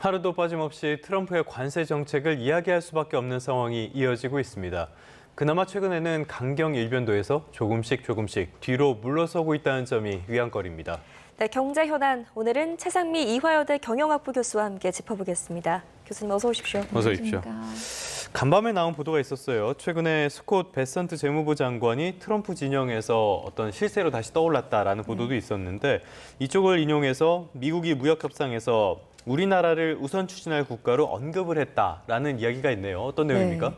하루도 빠짐없이 트럼프의 관세 정책을 이야기할 수밖에 없는 상황이 이어지고 있습니다. 그나마 최근에는 강경 일변도에서 조금씩 뒤로 물러서고 있다는 점이 위안거리입니다. 네, 경제 현안 오늘은 최상미 이화여대 경영학부 교수와 함께 짚어보겠습니다. 교수님 어서 오십시오. 어서 오십시오. 간밤에 나온 보도가 있었어요. 최근에 스콧 베선트 재무부 장관이 트럼프 진영에서 어떤 실세로 다시 떠올랐다라는 보도도 있었는데 이쪽을 인용해서 미국이 무역 협상에서 우리나라를 우선 추진할 국가로 언급을 했다라는 이야기가 있네요. 어떤 내용입니까?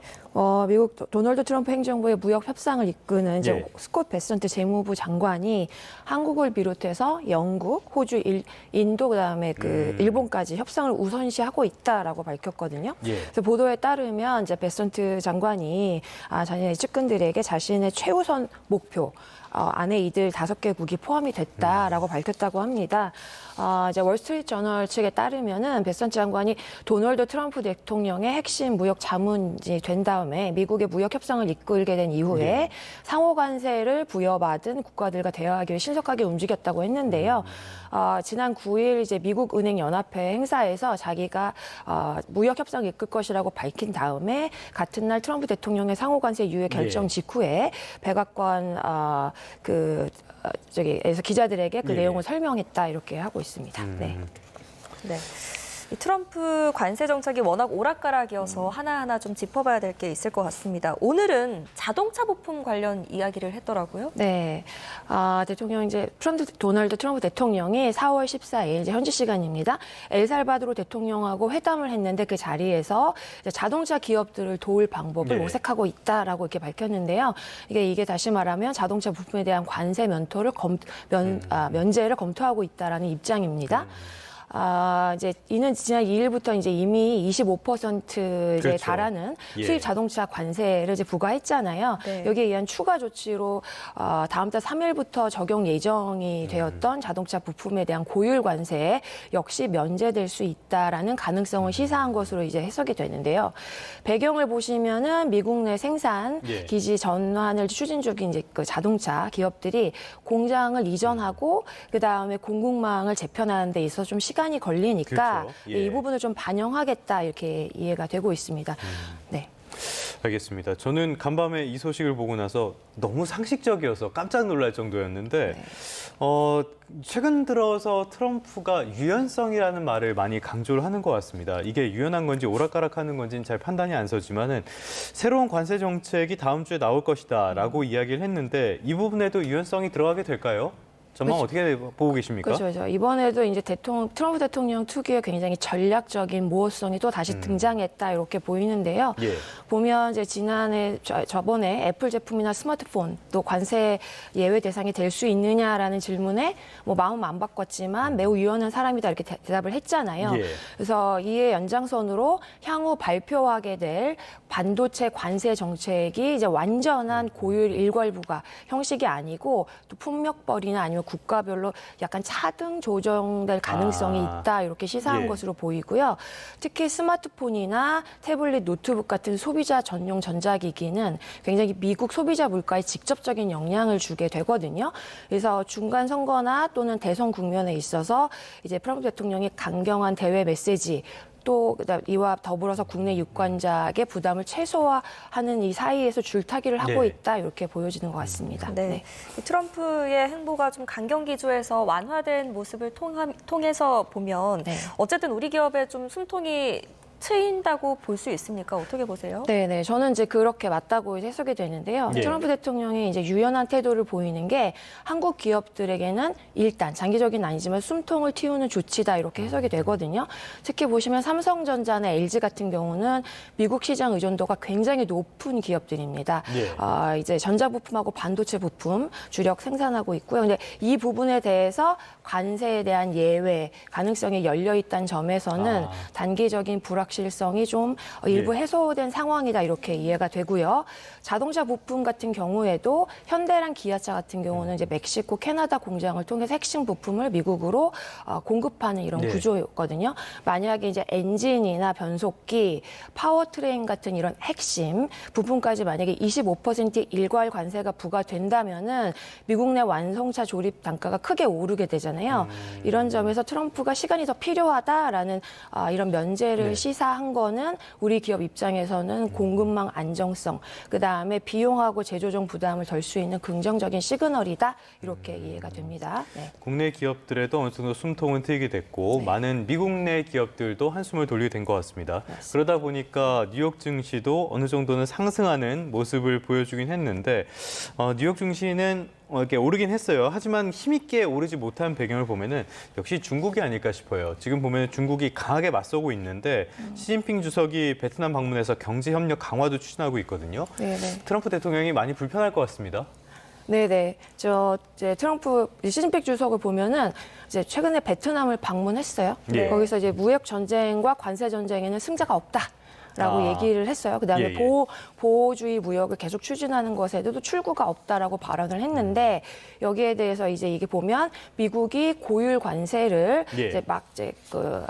미국 도널드 트럼프 행정부의 무역 협상을 이끄는 이제 예. 스콧 베선트 재무부 장관이 한국을 비롯해서 영국, 호주, 인도 그다음에 일본까지 협상을 우선시하고 있다라고 밝혔거든요. 예. 그래서 보도에 따르면 이제 베선트 장관이 자신의 측근들에게 자신의 최우선 목표 안에 이들 5개국이 포함이 됐다라고 밝혔다고 합니다. 이제 월스트리트 저널 측에 따르면은 베선트 장관이 도널드 트럼프 대통령의 핵심 무역 자문이 된 다음에 미국의 무역 협상을 이끌게 된 이후에 상호 관세를 부여받은 국가들과 대화하기 위해 신속하게 움직였다고 했는데요. 지난 9일 이제 미국 은행 연합회 행사에서 자기가 무역 협상을 이끌 것이라고 밝힌 다음에 같은 날 트럼프 대통령의 상호 관세 유예 결정 직후에 백악관 에서 기자들에게 그 내용을 설명했다 이렇게 하고 있습니다. 네. 이 트럼프 관세 정책이 워낙 오락가락이어서 하나하나 좀 짚어봐야 될 게 있을 것 같습니다. 오늘은 자동차 부품 관련 이야기를 했더라고요. 네. 도널드 트럼프 대통령이 4월 14일, 이제 현지 시간입니다. 엘살바도르 대통령하고 회담을 했는데 그 자리에서 이제 자동차 기업들을 도울 방법을 모색하고 있다라고 이렇게 밝혔는데요. 이게 다시 말하면 자동차 부품에 대한 관세 면제를 검토하고 있다라는 입장입니다. 이제 이는 지난 2일부터 이제 이미 25%에 그렇죠. 달하는 수입 자동차 관세를 이제 부과했잖아요. 네. 여기에 의한 추가 조치로 다음 달 3일부터 적용 예정이 되었던 자동차 부품에 대한 고율 관세 역시 면제될 수 있다라는 가능성을 시사한 것으로 이제 해석이 되는데요. 배경을 보시면은 미국 내 생산 기지 전환을 추진 중인 이제 그 자동차 기업들이 공장을 이전하고 그 다음에 공급망을 재편하는 데 있어서 좀 시간이 걸리니까 그렇죠. 이 부분을 좀 반영하겠다 이렇게 이해가 되고 있습니다. 네. 알겠습니다. 저는 간밤에 이 소식을 보고 나서 너무 상식적이어서 깜짝 놀랄 정도였는데 최근 들어서 트럼프가 유연성이라는 말을 많이 강조를 하는 것 같습니다. 이게 유연한 건지 오락가락하는 건지는 잘 판단이 안 서지만은 새로운 관세 정책이 다음 주에 나올 것이다라고 이야기를 했는데 이 부분에도 유연성이 들어가게 될까요? 전망 어떻게 보고 계십니까? 그렇죠. 이번에도 이제 트럼프 대통령 특유의 굉장히 전략적인 모호성이 또 다시 등장했다 이렇게 보이는데요. 보면 이제 저번에 애플 제품이나 스마트폰 또 관세 예외 대상이 될 수 있느냐라는 질문에 마음 안 바꿨지만 매우 유연한 사람이다 이렇게 대답을 했잖아요. 그래서 이에 연장선으로 향후 발표하게 될 반도체 관세 정책이 이제 완전한 고율 일괄부과 형식이 아니고 또 품목벌이나 아니면 국가별로 약간 차등 조정될 가능성이 있다 이렇게 시사한 것으로 보이고요. 특히 스마트폰이나 태블릿, 노트북 같은 소비자 전용 전자기기는 굉장히 미국 소비자 물가에 직접적인 영향을 주게 되거든요. 그래서 중간 선거나 또는 대선 국면에 있어서 이제 트럼프 대통령이 강경한 대외 메시지 또 이와 더불어서 국내 유권자에게 부담을 최소화하는 이 사이에서 줄타기를 하고 있다 이렇게 보여지는 것 같습니다. 네. 이 트럼프의 행보가 좀 강경 기조에서 완화된 모습을 통해서 보면 어쨌든 우리 기업에 좀 숨통이 트인다고 볼 수 있습니까? 어떻게 보세요? 네, 저는 이제 그렇게 맞다고 해석이 되는데요. 트럼프 대통령이 이제 유연한 태도를 보이는 게 한국 기업들에게는 일단 장기적인 아니지만 숨통을 틔우는 조치다 이렇게 해석이 되거든요. 특히 보시면 삼성전자나 LG 같은 경우는 미국 시장 의존도가 굉장히 높은 기업들입니다. 이제 전자부품하고 반도체 부품 주력 생산하고 있고요. 근데 이 부분에 대해서 관세에 대한 예외 가능성이 열려 있다는 점에서는 단기적인 불확 불확실성이 좀 일부 해소된 상황이다 이렇게 이해가 되고요. 자동차 부품 같은 경우에도 현대랑 기아차 같은 경우는 이제 멕시코, 캐나다 공장을 통해서 핵심 부품을 미국으로 공급하는 이런 네. 구조였거든요. 만약에 이제 엔진이나 변속기, 파워트레인 같은 이런 핵심 부품까지 만약에 25% 일괄 관세가 부과된다면은 미국 내 완성차 조립 단가가 크게 오르게 되잖아요. 이런 점에서 트럼프가 시간이 더 필요하다라는 이런 면제를 네. 시사한 거는 우리 기업 입장에서는 공급망 안정성, 그다음에 비용하고 제조정 부담을 덜 수 있는 긍정적인 시그널이다 이렇게 이해가 됩니다. 네. 국내 기업들에도 어느 정도 숨통은 트이게 됐고 많은 미국 내 기업들도 한숨을 돌리게 된 것 같습니다. 그러다 보니까 뉴욕 증시도 어느 정도는 상승하는 모습을 보여주긴 했는데 뉴욕 증시는 이렇게 오르긴 했어요. 하지만 힘있게 오르지 못한 배경을 보면은 역시 중국이 아닐까 싶어요. 지금 보면 중국이 강하게 맞서고 있는데 시진핑 주석이 베트남 방문해서 경제 협력 강화도 추진하고 있거든요. 네네. 트럼프 대통령이 많이 불편할 것 같습니다. 네네. 이제 트럼프 시진핑 주석을 보면은 이제 최근에 베트남을 방문했어요. 예. 거기서 이제 무역 전쟁과 관세 전쟁에는 승자가 없다. 라고 얘기를 했어요. 그다음에 보호주의 무역을 계속 추진하는 것에도 출구가 없다라고 발언을 했는데 여기에 대해서 이제 이게 보면 미국이 고율 관세를 이제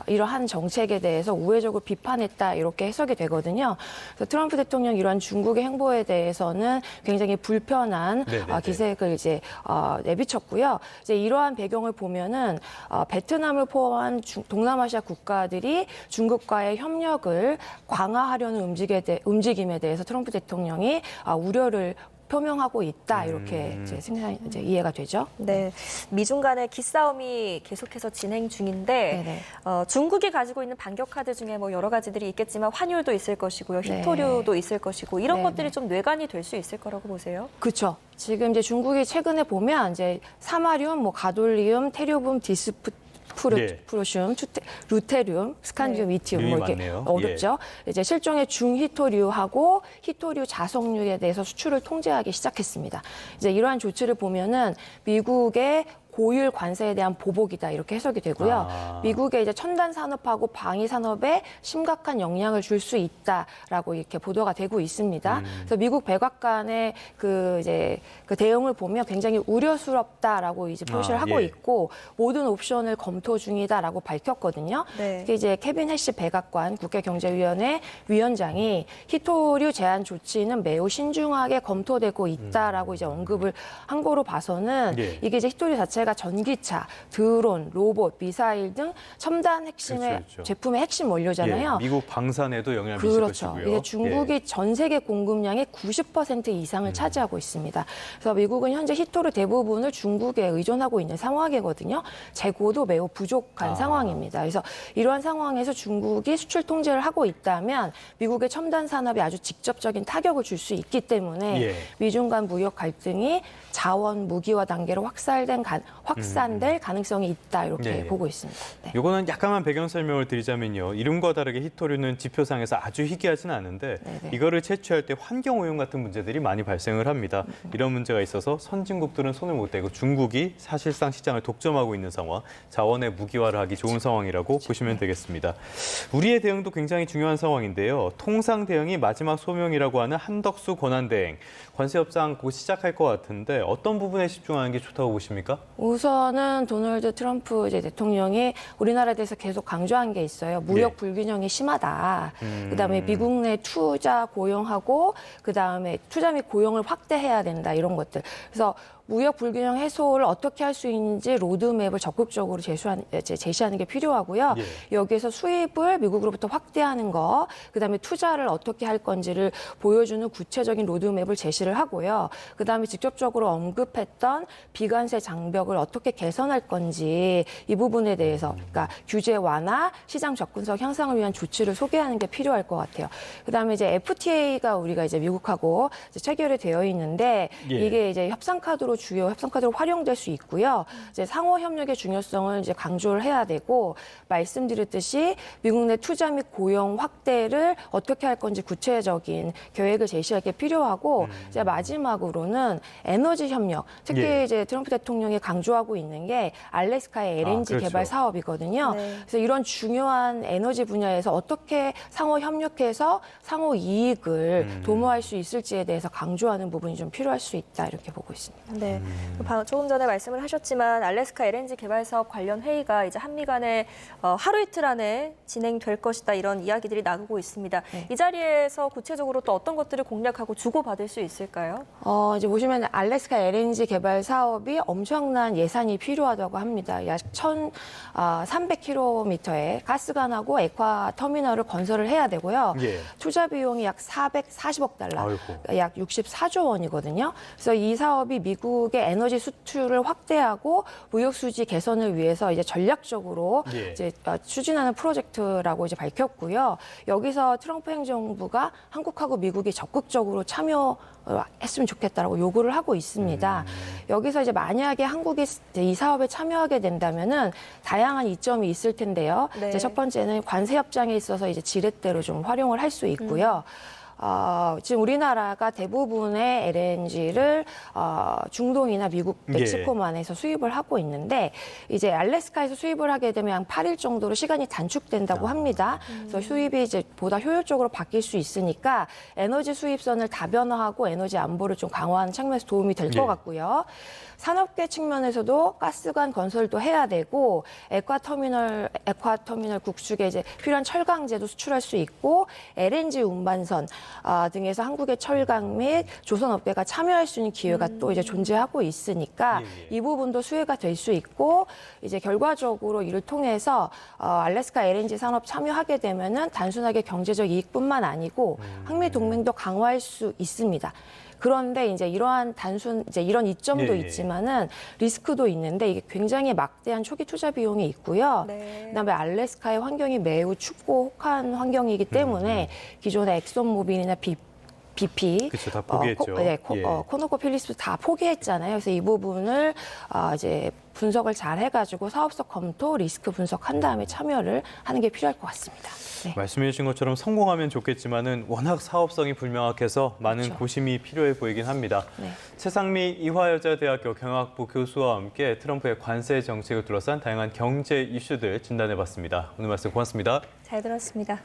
이러한 정책에 대해서 우회적으로 비판했다 이렇게 해석이 되거든요. 그래서 트럼프 대통령 이러한 중국의 행보에 대해서는 굉장히 불편한 기색을 이제 내비쳤고요. 이제 이러한 배경을 보면은 베트남을 포함한 동남아시아 국가들이 중국과의 협력을 강화하려는 움직임에 대해서 트럼프 대통령이 우려를 표명하고 있다 이렇게 이제 이해가 되죠. 네, 미중 간의 기싸움이 계속해서 진행 중인데 중국이 가지고 있는 반격 카드 중에 뭐 여러 가지들이 있겠지만 환율도 있을 것이고요, 히토류도 있을 것이고 이런 것들이 좀 뇌관이 될 수 있을 거라고 보세요? 그렇죠. 지금 이제 중국이 최근에 보면 이제 사마륨, 뭐 가돌리움, 테리움, 프로슘, 루테륨, 스칸디움, 리튬 뭐 이렇게 많네요. 어렵죠. 이제 실종의 중히토류하고 히토류 자석류에 대해서 수출을 통제하기 시작했습니다. 이제 이러한 조치를 보면은 미국의 고율 관세에 대한 보복이다 이렇게 해석이 되고요. 미국의 이제 첨단 산업하고 방위 산업에 심각한 영향을 줄 수 있다라고 이렇게 보도가 되고 있습니다. 그래서 미국 백악관의 그 대응을 보면 굉장히 우려스럽다라고 이제 표시를 하고 있고 모든 옵션을 검토 중이다라고 밝혔거든요. 특히 이제 케빈 해시 백악관 국회경제위원회 위원장이 히토류 제한 조치는 매우 신중하게 검토되고 있다라고 이제 언급을 한 거로 봐서는 이게 이제 히토류 자체가 전기차, 드론, 로봇, 미사일 등 첨단 핵심의 제품의 핵심 원료잖아요. 미국 방산에도 영향을 미칠 것이고요. 이게 중국이 전 세계 공급량의 90% 이상을 차지하고 있습니다. 그래서 미국은 현재 히토류 대부분을 중국에 의존하고 있는 상황이거든요. 재고도 매우 부족한 상황입니다. 그래서 이러한 상황에서 중국이 수출 통제를 하고 있다면 미국의 첨단 산업에 아주 직접적인 타격을 줄 수 있기 때문에 미중 간 무역 갈등이 자원 무기화 단계로 확산될 가능성이 있다 이렇게 보고 있습니다. 이거는 약간만 배경 설명을 드리자면요. 이름과 다르게 히토류는 지표상에서 아주 희귀하지는 않은데 이거를 채취할 때 환경 오염 같은 문제들이 많이 발생을 합니다. 이런 문제가 있어서 선진국들은 손을 못 대고 중국이 사실상 시장을 독점하고 있는 상황, 자원의 무기화를 하기 좋은 상황이라고 보시면 되겠습니다. 우리의 대응도 굉장히 중요한 상황인데요. 통상 대응이 마지막 소명이라고 하는 한덕수 권한대행. 관세 협상 곧 시작할 것 같은데 어떤 부분에 집중하는 게 좋다고 보십니까? 우선은 도널드 트럼프 대통령이 우리나라에 대해서 계속 강조한 게 있어요. 무역 불균형이 심하다. 그다음에 미국 내 투자 고용하고 그다음에 투자 및 고용을 확대해야 된다 이런 것들. 그래서 무역 불균형 해소를 어떻게 할 수 있는지 로드맵을 적극적으로 제시하는 게 필요하고요. 여기에서 수입을 미국으로부터 확대하는 거, 그다음에 투자를 어떻게 할 건지를 보여주는 구체적인 로드맵을 제시를 하고요. 그다음에 직접적으로 언급했던 비관세 장벽을 어떻게 개선할 건지 이 부분에 대해서 그러니까 규제 완화, 시장 접근성 향상을 위한 조치를 소개하는 게 필요할 것 같아요. 그다음에 이제 FTA가 우리가 이제 미국하고 이제 체결이 되어 있는데 이게 이제 협상 카드로 실질적으로 주요 협상 카드로 활용될 수 있고요. 이제 상호 협력의 중요성을 이제 강조를 해야 되고 말씀드렸듯이 미국 내 투자 및 고용 확대를 어떻게 할 건지 구체적인 계획을 제시할 게 필요하고 이제 마지막으로는 에너지 협력, 특히 예. 이제 트럼프 대통령이 강조하고 있는 게 알래스카의 LNG 그렇죠. 개발 사업이거든요. 네. 그래서 이런 중요한 에너지 분야에서 어떻게 상호 협력해서 상호 이익을 도모할 수 있을지에 대해서 강조하는 부분이 좀 필요할 수 있다 이렇게 보고 있습니다. 네. 조금 전에 말씀을 하셨지만 알래스카 LNG 개발 사업 관련 회의가 이제 한미 간에 하루 이틀 안에 진행될 것이다 이런 이야기들이 나오고 있습니다. 네. 이 자리에서 구체적으로 또 어떤 것들을 공략하고 주고받을 수 있을까요? 이제 보시면 알래스카 LNG 개발 사업이 엄청난 예산이 필요하다고 합니다. 약 1,300km의 가스관하고 액화 터미널을 건설을 해야 되고요. 예. 투자 비용이 약 440억 달러, 아이고. 약 64조 원이거든요. 그래서 이 사업이 미국의 에너지 수출을 확대하고 무역 수지 개선을 위해서 이제 전략적으로 예. 이제 추진하는 프로젝트라고 이제 밝혔고요. 여기서 트럼프 행정부가 한국하고 미국이 적극적으로 참여했으면 좋겠다라고 요구를 하고 있습니다. 여기서 이제 만약에 한국이 이 사업에 참여하게 된다면은 다양한 이점이 있을 텐데요. 네. 이제 첫 번째는 관세 협정에 있어서 이제 지렛대로 좀 활용을 할 수 있고요. 지금 우리나라가 대부분의 LNG를 중동이나 미국, 멕시코만에서 수입을 하고 있는데 이제 알래스카에서 수입을 하게 되면 한 8일 정도로 시간이 단축된다고 합니다. 그래서 수입이 이제 보다 효율적으로 바뀔 수 있으니까 에너지 수입선을 다변화하고 에너지 안보를 좀 강화하는 측면에서 도움이 될 것 예. 같고요. 산업계 측면에서도 가스관 건설도 해야 되고 액화 터미널 국축에 이제 필요한 철강제도 수출할 수 있고 LNG 운반선 등에서 한국의 철강 및 조선업계가 참여할 수 있는 기회가 또 이제 존재하고 있으니까 이 부분도 수혜가 될 수 있고 이제 결과적으로 이를 통해서 알래스카 LNG 산업 참여하게 되면은 단순하게 경제적 이익뿐만 아니고 한미 동맹도 강화할 수 있습니다. 그런데 이제 이러한 이런 이점도 예. 있지만은 리스크도 있는데 이게 굉장히 막대한 초기 투자 비용이 있고요. 네. 그다음에 알래스카의 환경이 매우 춥고 혹한 환경이기 때문에 기존의 엑손모빌이나 BP, 그쵸, 다 포기했죠. 예. 코노코 필리스 다 포기했잖아요. 그래서 이 부분을 이제 분석을 잘 해가지고 사업적 검토, 리스크 분석한 다음에 참여를 하는 게 필요할 것 같습니다. 네. 말씀해 주신 것처럼 성공하면 좋겠지만은 워낙 사업성이 불명확해서 많은 그렇죠. 고심이 필요해 보이긴 합니다. 네. 최상미 이화여자대학교 경영학부 교수와 함께 트럼프의 관세 정책을 둘러싼 다양한 경제 이슈들 진단해 봤습니다. 오늘 말씀 고맙습니다. 잘 들었습니다.